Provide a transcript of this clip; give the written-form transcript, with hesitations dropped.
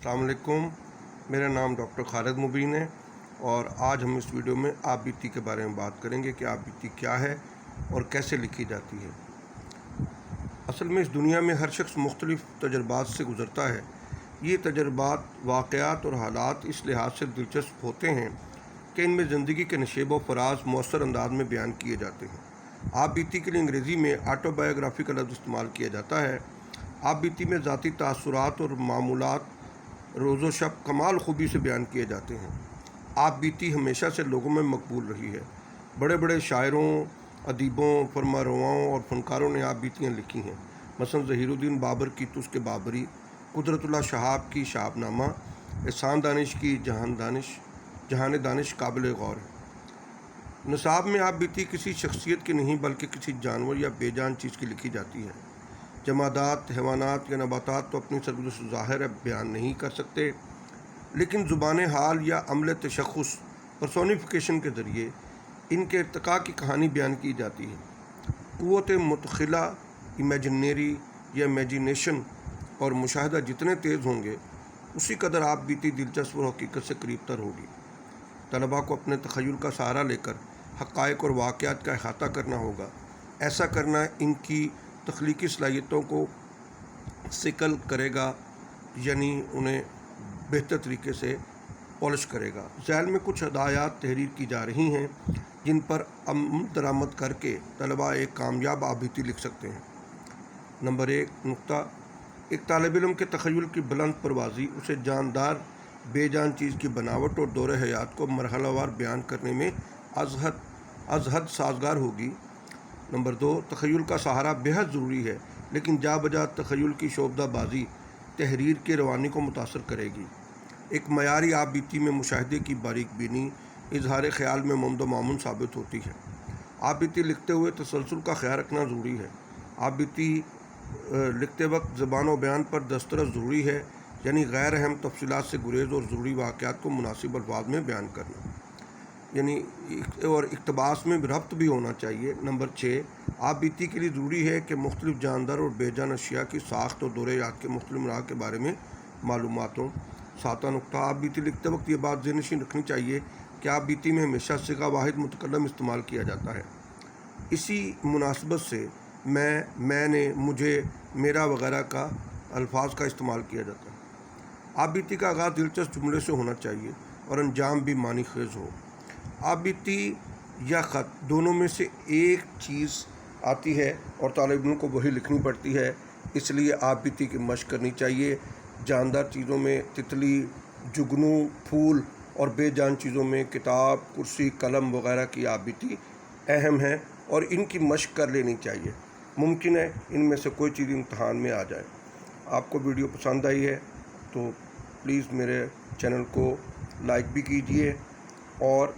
अस्सलाम वालेकुम। मेरा नाम डॉक्टर खालिद मुबीन है और आज हम इस वीडियो में आप बीती के बारे में बात करेंगे कि आप बीती क्या है और कैसे लिखी जाती है। असल में इस दुनिया में हर शख्स मुख्तलिफ तजर्बात से गुज़रता है। ये तजर्बात, वाक़यात और हालात इस लिहाज से दिलचस्प होते हैं कि इनमें ज़िंदगी के नशेब व फराज मौसर अंदाज में बयान किए जाते हैं। आप बीती के लिए अंग्रेज़ी में ऑटोबायोग्राफी का लफ्ज़ इस्तेमाल किया जाता है। आप बीती में ज़ाती तासुरात और मामूलात रोज़ो शब कमाल खूबी से बयान किए जाते हैं। आप बीती हमेशा से लोगों में मकबूल रही है। बड़े बड़े शायरों, अदीबों, फरमारवाओं और फनकारों ने आप बीतियाँ लिखी हैं। मसलन ज़हीरुद्दीन बाबर की तुस्के बाबरी, कुदरतुल्लाह शहाब की शाहबनामा, एहसान दानिश की जहान दानिश काबिल गौर है। निसाब में आप बीती किसी शख्सियत की नहीं बल्कि किसी जानवर या बेजान चीज़ की लिखी जाती है। जमादात, हैवानात या नबातात तो अपनी सरगुज़श्त ज़ाहिर बयान नहीं कर सकते, लेकिन ज़ुबान हाल या अमल तशख़्ख़ुस पर्सोनिफिकेशन के ज़रिए इनके इर्तिक़ा की कहानी बयान की जाती है। क़ुव्वत मुतख़िला, इमेजिनरी या इमेजिनेशन और मुशाहिदा जितने तेज़ होंगे उसी कदर आप बीती दिलचस्प और हकीकत से करीब तर होगी। तलबा को अपने तख़य्युल का सहारा लेकर हक़ाइक़ और वाक़यात का अहाता करना होगा। ऐसा करना इनकी तख्लीकी सलाहियतों को सिकल करेगा, यानी उन्हें बेहतर तरीके से पॉलिश करेगा। ज़ैल में कुछ हदायत तहरीर की जा रही हैं जिन पर अमल दरामद करके तलबा एक कामयाब आप बीती लिख सकते हैं। नंबर 1 नुक्ता, एक तालिब इल्म के तख़य्युल की बुलंद परवाज़ी उसे जानदार बेजान चीज़ की बनावट और दौरे हयात को मरहलावार बयान करने में अज़हद साजगार होगी। नंबर 2, तख़य्युल का सहारा बेहद ज़रूरी है, लेकिन जा बजा तख़य्युल की शोबदाबाजी तहरीर की रवानी को मुतासर करेगी। एक मयारी आप बीती में मुशाहिदे की बारीक बीनी इजहार ख़याल में मुमद मामून साबित होती है। आप बीती लिखते हुए तसलसल का ख्याल रखना ज़रूरी है। आप बीती लिखते वक्त ज़बान व बयान पर दस्तरस ज़रूरी है, यानी गैर अहम तफसीलात से गुरेज़ और ज़रूरी वाक़यात को मुनासिब अल्फाज में बयान करना, यानी और इक़्तिबास में रब्त भी होना चाहिए। नंबर 6, आप बीती के लिए ज़रूरी है कि मुख्तलिफ़ जानदार और बेजान अशिया की साख्त और दौरे याद के मुख्तलिफ़ मराहल के बारे में मालूमात हों। 7वां नुक्ता, आप बीती लिखते वक्त ये बात ज़हन रखनी चाहिए कि आप बीती में हमेशा सिगा वाहिद मुतकल्लम इस्तेमाल किया जाता है। इसी मुनासबत से मैंने, मुझे, मेरा वगैरह का अल्फाज का इस्तेमाल किया जाता है। आप बीती का आगाज़ दिलचस्प जुमले से होना चाहिए और अंजाम भी मानी खेज़ हो। आप बीती या ख़त दोनों में से एक चीज़ आती है और तालिब इल्म को वही लिखनी पड़ती है, इसलिए आप बीती की मशक़ करनी चाहिए। जानदार चीज़ों में तितली, जुगनू, फूल और बेजान चीज़ों में किताब, कुर्सी, कलम वगैरह की आप बीती अहम है और इनकी मशक़ कर लेनी चाहिए। मुमकिन है इनमें से कोई चीज़ इम्तहान में आ जाए। आपको वीडियो पसंद आई है तो प्लीज़ मेरे चैनल को लाइक भी कीजिए और